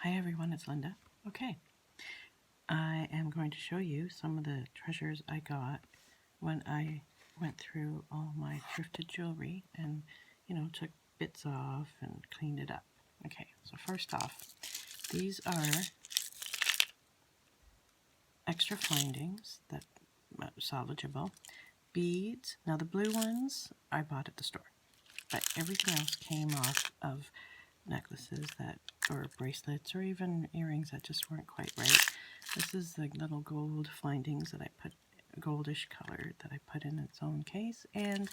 Hi everyone, it's Linda. Okay, I am going to show you some of the treasures I got when I went through all my thrifted jewelry and, took bits off and cleaned it up. Okay, so first off, these are extra findings that salvageable. Beads. Now the blue ones I bought at the store, but everything else came off of necklaces or bracelets or even earrings that just weren't quite right. This is the little gold findings that I put, goldish color that I put in its own case. And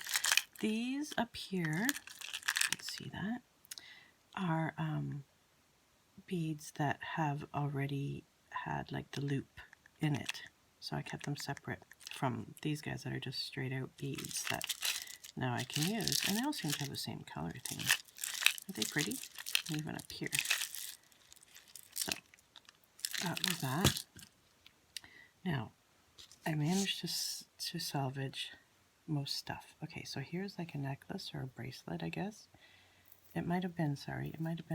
these up here, you can see that, are beads that have already had like the loop in it. So I kept them separate from these guys that are just straight out beads that now I can use. And they all seem to have the same color thing. Aren't they pretty? Even up here. So that was that. Now, I managed to salvage most stuff. Okay, so here's like a necklace or a bracelet, I guess. It might have been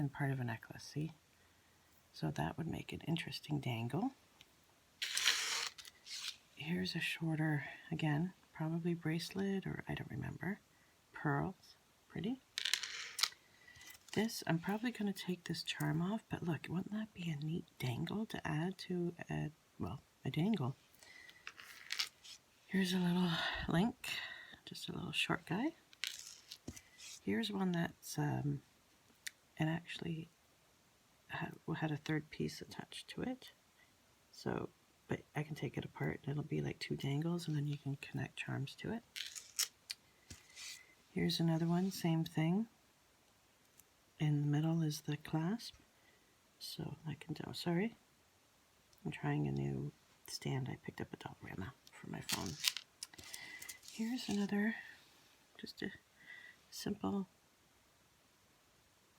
part of a necklace, see? So that would make an interesting dangle. Here's a shorter, again, probably bracelet, or I don't remember. Pearls, pretty. This, I'm probably going to take this charm off, but look, wouldn't that be a neat dangle to add to a dangle? Here's a little link, just a little short guy. Here's one that's, it actually had a third piece attached to it. So, but I can take it apart and it'll be like two dangles and then you can connect charms to it. Here's another one, same thing. In the middle is the clasp. So I can do, sorry. I'm trying a new stand. I picked up a Dollarama for my phone. Here's another, just a simple,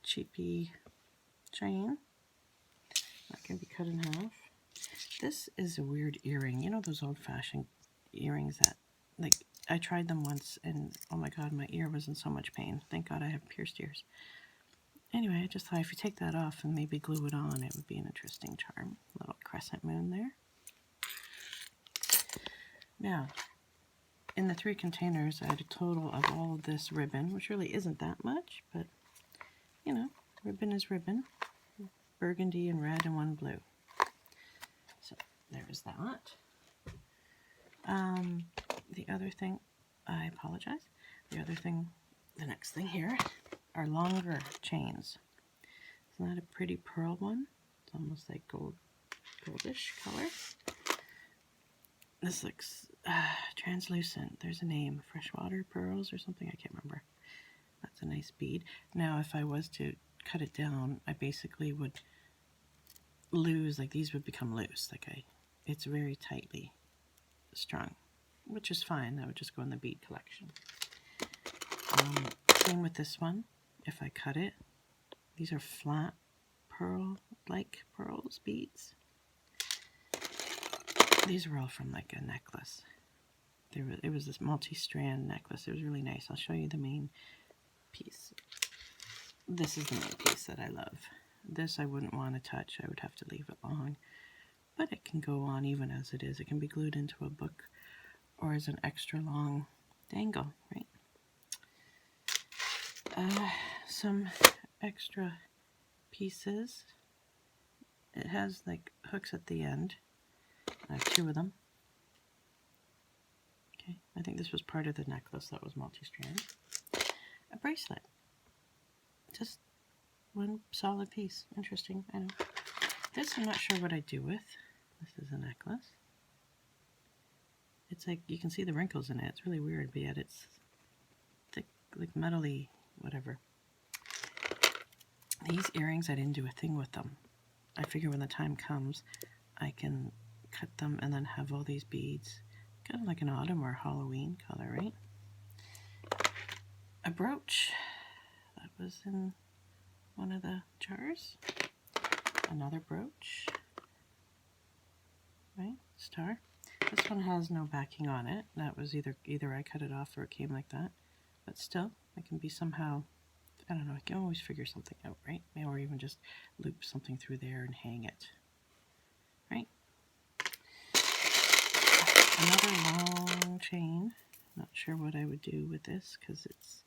cheapy chain that can be cut in half. This is a weird earring. You know those old-fashioned earrings that, like, I tried them once and, oh my god, my ear was in so much pain. Thank god I have pierced ears. Anyway, I just thought if you take that off and maybe glue it on, it would be an interesting charm. Little crescent moon there. Now, in the 3 containers, I had a total of all of this ribbon, which really isn't that much, but, you know, ribbon is ribbon. Burgundy and red and one blue. So, there's that. The other thing, I apologize. The next thing here are longer chains. Isn't that a pretty pearl one? It's almost like goldish color. This looks translucent. There's a name, freshwater pearls or something. I can't remember. That's a nice bead. Now, if I was to cut it down, I basically would lose, like these would become loose. It's very tightly strung, which is fine. That would just go in the bead collection. Same with this one. If I cut it, these are flat pearl-like pearls, beads. These were all from like a necklace. It was this multi-strand necklace. It was really nice. I'll show you the main piece. This is the main piece that I love. This I wouldn't want to touch. I would have to leave it long. But it can go on even as it is. It can be glued into a book or as an extra long dangle, right? Some extra pieces. It has like hooks at the end. I have 2 of them. Okay, I think this was part of the necklace that was multi-strand. A bracelet. Just one solid piece. Interesting, I know. This I'm not sure what I do with. This is a necklace. It's like, you can see the wrinkles in it. It's really weird, but yet it's thick, like metally, whatever. These earrings, I didn't do a thing with them. I figure when the time comes, I can cut them and then have all these beads. Kind of like an autumn or Halloween color, right? A brooch. That was in one of the jars. Another brooch. Right? Star. This one has no backing on it. That was either I cut it off or it came like that. But still, it can be somehow I don't know, I can always figure something out, right? Or even just loop something through there and hang it, right? Another long chain. Not sure what I would do with this because it's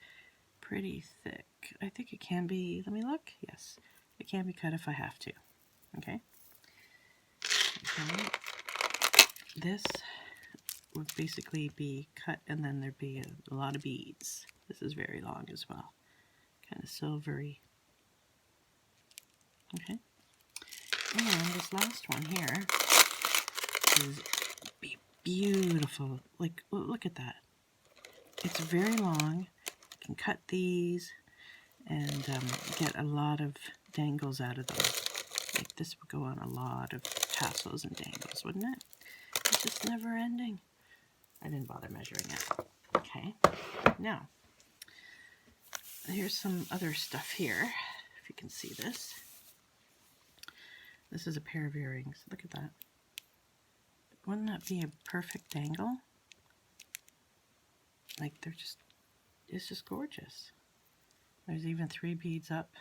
pretty thick. I think it can be, let me look. Yes, it can be cut if I have to. Okay. This would basically be cut and then there'd be a lot of beads. This is very long as well. Kind of silvery. Okay. And this last one here is beautiful. Like, look at that. It's very long. You can cut these and get a lot of dangles out of them. Like this would go on a lot of tassels and dangles, wouldn't it? It's just never ending. I didn't bother measuring it. Okay, now here's some other stuff here. If you can see this. This is a pair of earrings. Look at that. Wouldn't that be a perfect dangle? Like it's just gorgeous. There's even 3 beads up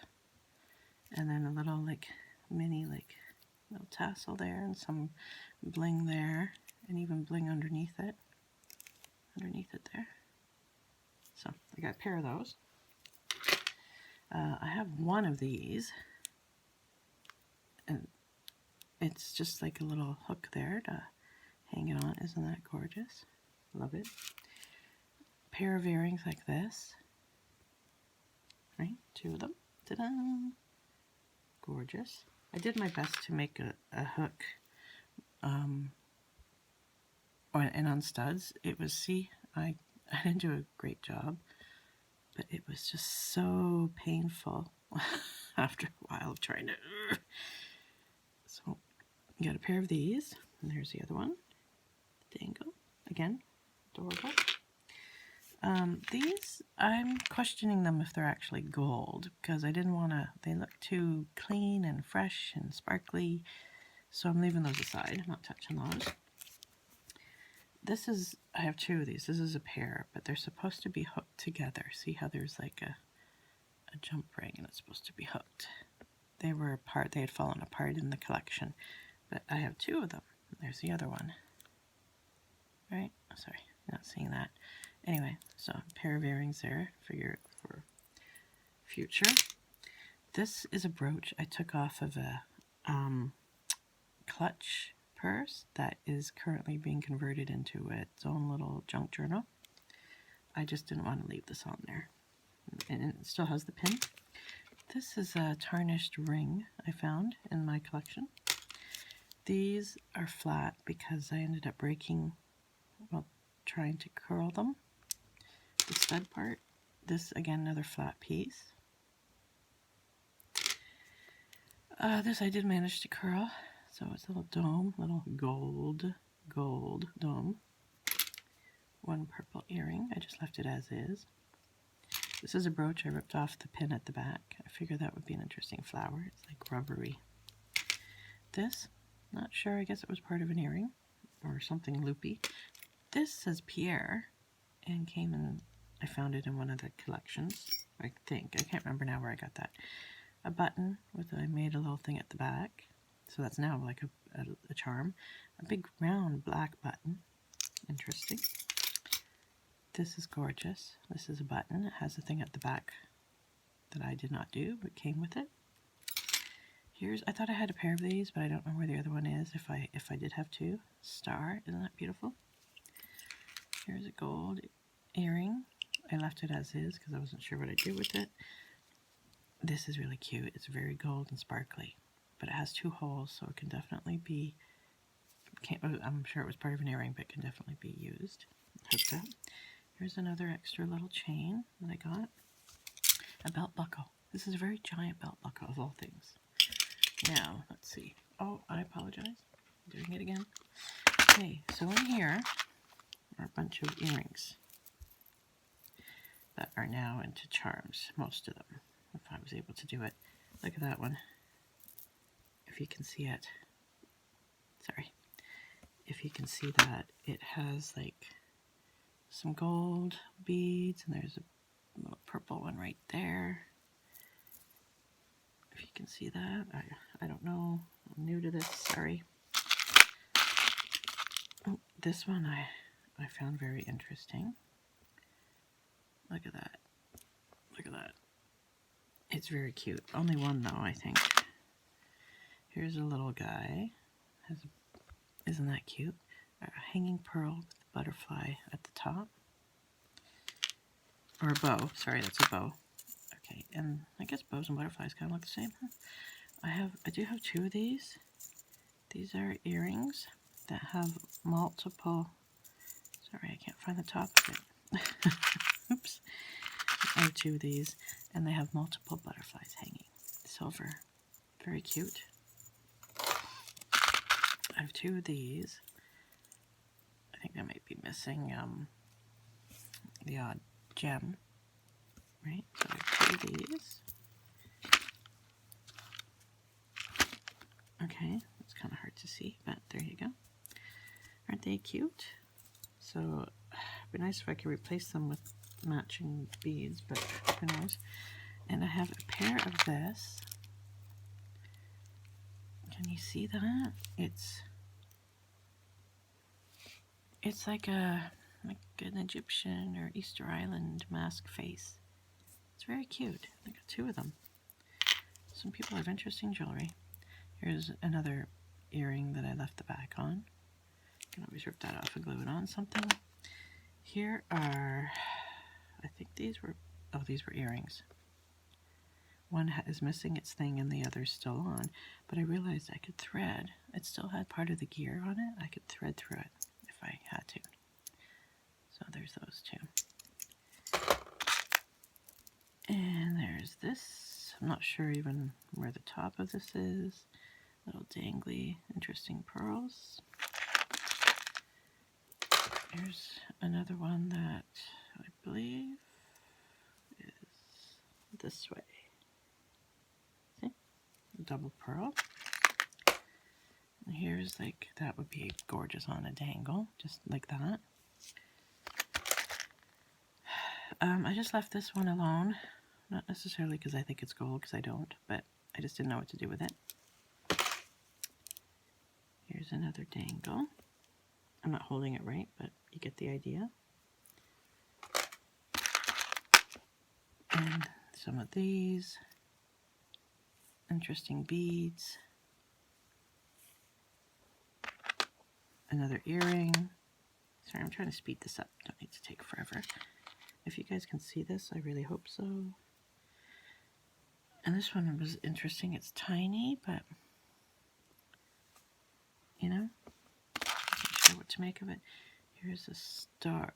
and then a little like mini like little tassel there and some bling there and even bling underneath it there. So I got a pair of those. I have one of these and it's just like a little hook there to hang it on. Isn't that gorgeous? Love it. Pair of earrings like this. Right, 2 of them. Ta-da! Gorgeous. I did my best to make a hook and on studs. It was, see, I didn't do a great job, but it was just so painful after a while of trying to. So, you got a pair of these, and there's the other one. Dangle. Again, adorable. These, I'm questioning them if they're actually gold, because I didn't want to, they look too clean and fresh and sparkly, so I'm leaving those aside. I'm not touching those. This is, I have 2 of these. This is a pair, but they're supposed to be hooked together. See how there's like a jump ring and it's supposed to be hooked. They were apart, they had fallen apart in the collection, but I have 2 of them. There's the other one. Right? Oh, sorry, not seeing that. Anyway, so a pair of earrings there for future. This is a brooch I took off of a clutch purse that is currently being converted into its own little junk journal. I just didn't want to leave this on there. And it still has the pin. This is a tarnished ring I found in my collection. These are flat because I ended up breaking, well, trying to curl them. The stud part. This, again, another flat piece. This I did manage to curl. So it's a little dome, little gold dome. One purple earring. I just left it as is. This is a brooch. I ripped off the pin at the back. I figured that would be an interesting flower. It's like rubbery. This, not sure. I guess it was part of an earring or something loopy. This says Pierre and came in, I found it in one of the collections, I think. I can't remember now where I got that. A button with, I made a little thing at the back. So that's now like a charm. A big round black button. Interesting. This is gorgeous. This is a button. It has a thing at the back that I did not do, but came with it. Here's, I thought I had a pair of these, but I don't know where the other one is. If I did have 2. Star, isn't that beautiful? Here's a gold earring. I left it as is because I wasn't sure what I'd do with it. This is really cute. It's very gold and sparkly, but it has 2 holes, so it can definitely be, I'm sure it was part of an earring, but can definitely be used. Hooked up. Here's another extra little chain that I got. A belt buckle. This is a very giant belt buckle of all things. Now, let's see. Oh, I apologize. I'm doing it again. Okay, so in here are a bunch of earrings that are now into charms, most of them, if I was able to do it. Look at that one. If you can see it. Sorry. If you can see that, it has like some gold beads, and there's a little purple one right there. if you can see that. I don't know. I'm new to this. Sorry. Oh, this one I found very interesting. Look at that. Look at that. It's very cute. Only one though, I think. Here's a little guy. Isn't that cute? A hanging pearl with a butterfly at the top. Or a bow. Sorry, that's a bow. Okay, and I guess bows and butterflies kind of look the same. Huh? I do have two of these. These are earrings that have multiple. Sorry, I can't find the top of it. Oops. I have two of these, and they have multiple butterflies hanging. Silver. Very cute. I have two of these. I think I might be missing the odd gem. Right? So I have two of these. Okay, it's kind of hard to see, but there you go. Aren't they cute? So it'd be nice if I could replace them with matching beads, but who knows. And I have a pair of this. Can you see that? It's like an Egyptian or Easter Island mask face. It's very cute. I got two of them. Some people have interesting jewelry. Here's another earring that I left the back on. You can always rip that off and glue it on something. Here are, I think these were earrings. One is missing its thing and the other's still on, but I realized I could thread. It still had part of the gear on it. I could thread through it if I had to. So there's those two. And there's this. I'm not sure even where the top of this is. Little dangly, interesting pearls. Here's another one that I believe is this way. See? Double pearl. And here's like, that would be gorgeous on a dangle, just like that. I just left this one alone. Not necessarily because I think it's gold, because I don't, but I just didn't know what to do with it. Here's another dangle. I'm not holding it right, but you get the idea. And some of these interesting beads. Another earring. Sorry, I'm trying to speed this up. Don't need to take forever. If you guys can see this, I really hope so. And this one was interesting. It's tiny, but you know, I'm not sure what to make of it. Here's a star.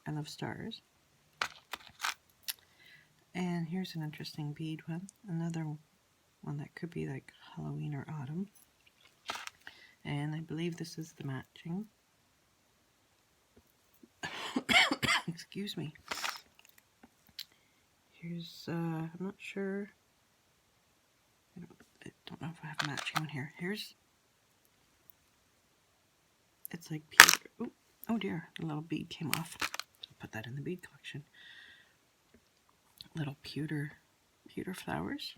I love stars. And here's an interesting bead one. Another one that could be like Halloween or autumn. And I believe this is the matching. Excuse me. Here's, I'm not sure. I don't know if I have a matching one here. Here's, it's like pewter. Oh dear, a little bead came off. So I'll put that in the bead collection. Little pewter flowers.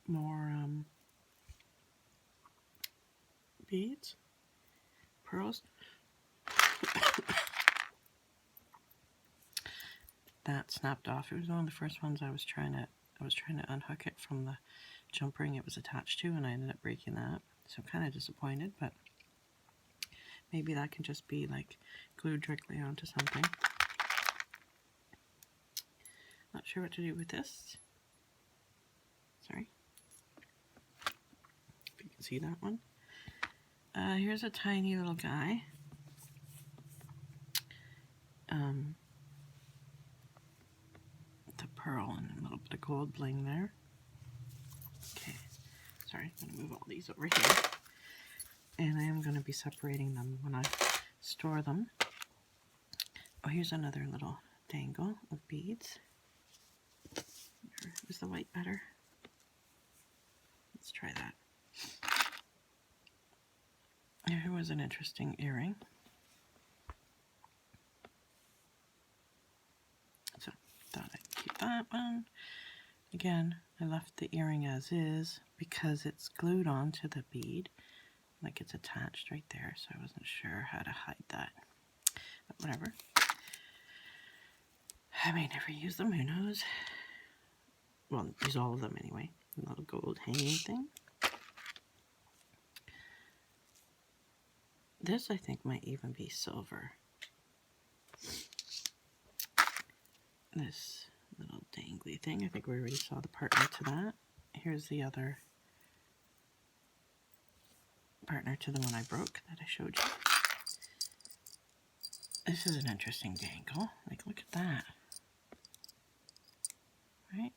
More beads, pearls. That snapped off. It was one of the first ones I was trying to unhook it from the jump ring it was attached to, and I ended up breaking that. So I'm kind of disappointed, but maybe that can just be like glued directly onto something. Not sure what to do with this. Sorry. If you can see that one. Here's a tiny little guy. The pearl and a little bit of gold bling there. Okay. Sorry, I'm going to move all these over here. And I am going to be separating them when I store them. Oh, here's another little dangle of beads. Is the white better? Let's try that. Here was an interesting earring. So thought I'd keep that one. Again, I left the earring as is because it's glued onto the bead. Like it's attached right there, so I wasn't sure how to hide that. But whatever. I may never use them, who knows? Well, use all of them anyway. A little gold hanging thing. This, I think, might even be silver. This little dangly thing, I think we already saw the partner to that. Here's the other partner to the one I broke that I showed you. This is an interesting dangle. Like, look at that. Right?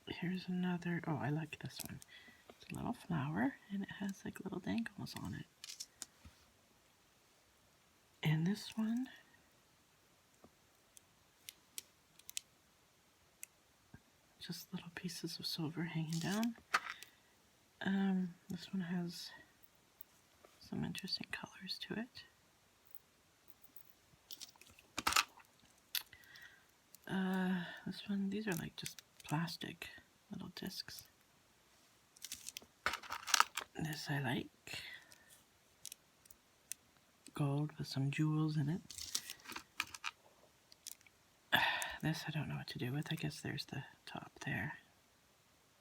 Here's another. Oh, I like this one. It's a little flower, and it has like little dangles on it. And this one, just little pieces of silver hanging down. This one has some interesting colors to it. This one, these are like just plastic little discs. This I like. Gold with some jewels in it. This I don't know what to do with. I guess there's the top there.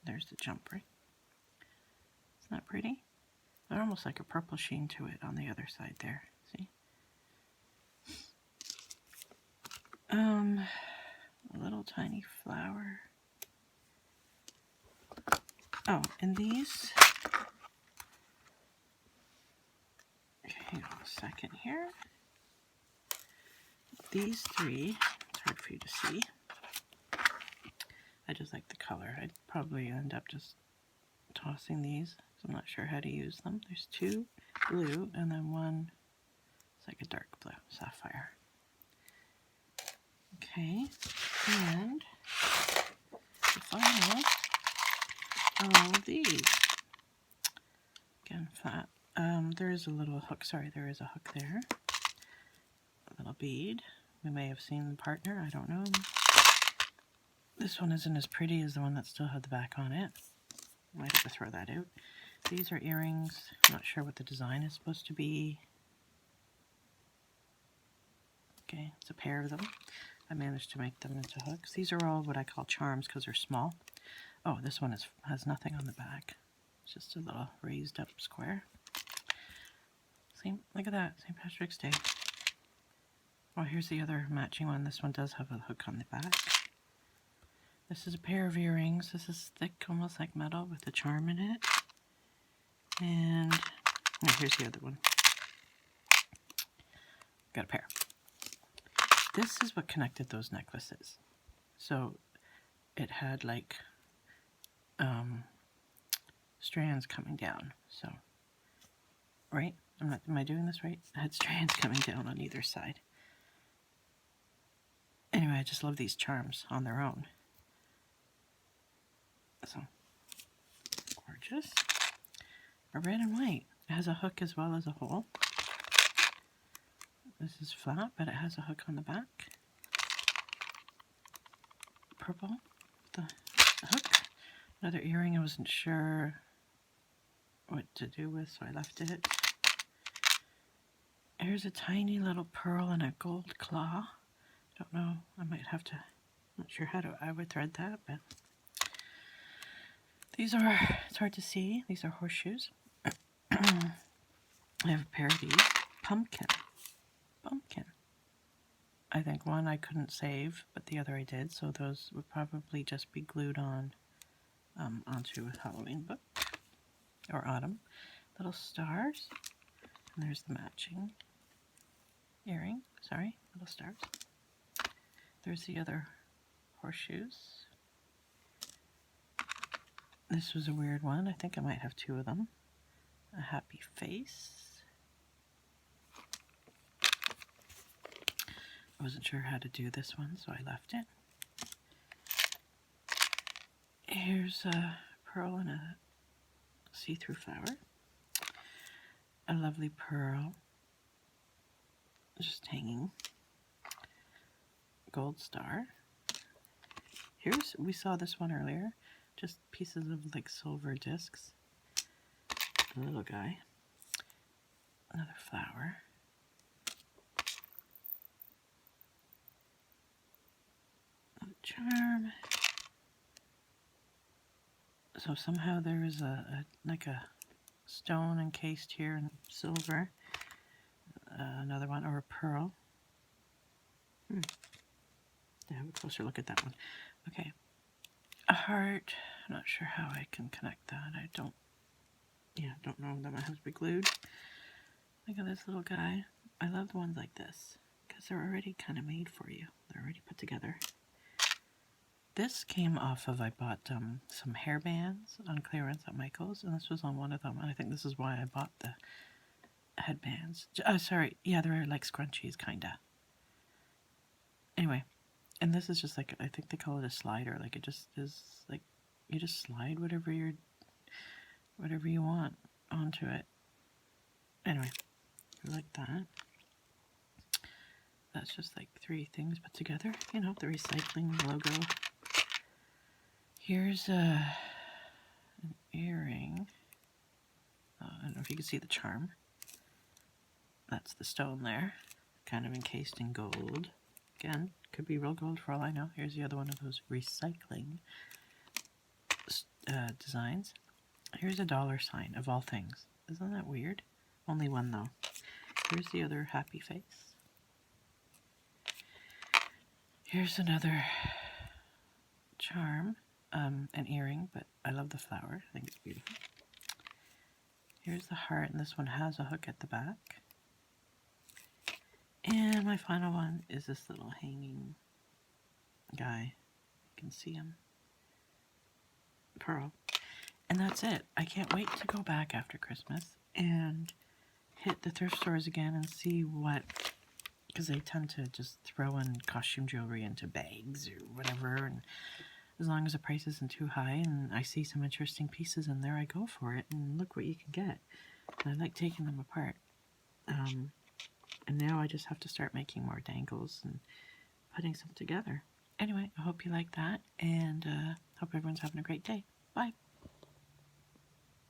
There's the jumper. Isn't that pretty? They're almost like a purple sheen to it on the other side there. See? A little tiny flower. Oh, and these. Okay, hang on a second here. These three, it's hard for you to see. I just like the color. I'd probably end up just tossing these, so I'm not sure how to use them. There's two blue, and then one, it's like a dark blue, sapphire. Okay, and the final are all of these. Again, flat. There is a little hook, sorry, there is a hook there. A little bead. We may have seen the partner, I don't know. This one isn't as pretty as the one that still had the back on it. Might have to throw that out. These are earrings. I'm not sure what the design is supposed to be. Okay, it's a pair of them. I managed to make them into hooks. These are all what I call charms because they're small. Oh, this one has nothing on the back. It's just a little raised up square. Same, look at that, St. Patrick's Day. Oh, here's the other matching one. This one does have a hook on the back. This is a pair of earrings. This is thick, almost like metal with a charm in it. And oh, here's the other one. Got a pair. This is what connected those necklaces. So it had like strands coming down. So, right? Am I doing this right? It had strands coming down on either side. Anyway, I just love these charms on their own. So, gorgeous. A red and white. It has a hook as well as a hole. This is flat, but it has a hook on the back. Purple, the hook. Another earring I wasn't sure what to do with, so I left it. Here's a tiny little pearl and a gold claw. Don't know, I might have to, not sure how I would thread that, but these are, it's hard to see, these are horseshoes. I have a pair of these. Pumpkin. I think one I couldn't save, but the other I did, so those would probably just be glued on onto a Halloween book, or autumn. Little stars, and there's the matching earring, sorry, little stars. There's the other horseshoes. This was a weird one, I think I might have two of them. A happy face. I wasn't sure how to do this one, so I left it. Here's a pearl and a see-through flower. A lovely pearl, just hanging. Gold star. we saw this one earlier, just pieces of like silver discs. A little guy. Another flower. Another charm. So somehow there is like a stone encased here in silver. Another one, or a pearl. Yeah, have a closer look at that one. Okay. A heart. I'm not sure how I can connect that. I don't know that might have to be glued. Look at this little guy. I love the ones like this because they're already kind of made for you. They're already put together. This came off of, I bought some hair bands on clearance at Michael's, and this was on one of them, and I think this is why I bought the headbands. Sorry, yeah, they're like scrunchies, kinda. Anyway, and this is just like, I think they call it a slider, like it just is like, you just slide whatever you want onto it. Anyway, I like that. That's just like 3 things put together, you know, the recycling logo. Here's an earring. I don't know if you can see the charm. That's the stone there, kind of encased in gold. Again, could be real gold for all I know. Here's the other one of those recycling designs. Here's a dollar sign, of all things. Isn't that weird? Only one, though. Here's the other happy face. Here's another charm, an earring, but I love the flower. I think it's beautiful. Here's the heart, and this one has a hook at the back. And my final one is this little hanging guy. You can see him. Pearl. And that's it. I can't wait to go back after Christmas and hit the thrift stores again and see what, because they tend to just throw in costume jewelry into bags or whatever, and as long as the price isn't too high and I see some interesting pieces in there, I go for it, and look what you can get. And I like taking them apart. And now I just have to start making more dangles and putting some together. Anyway, I hope you like that, and hope everyone's having a great day. Bye.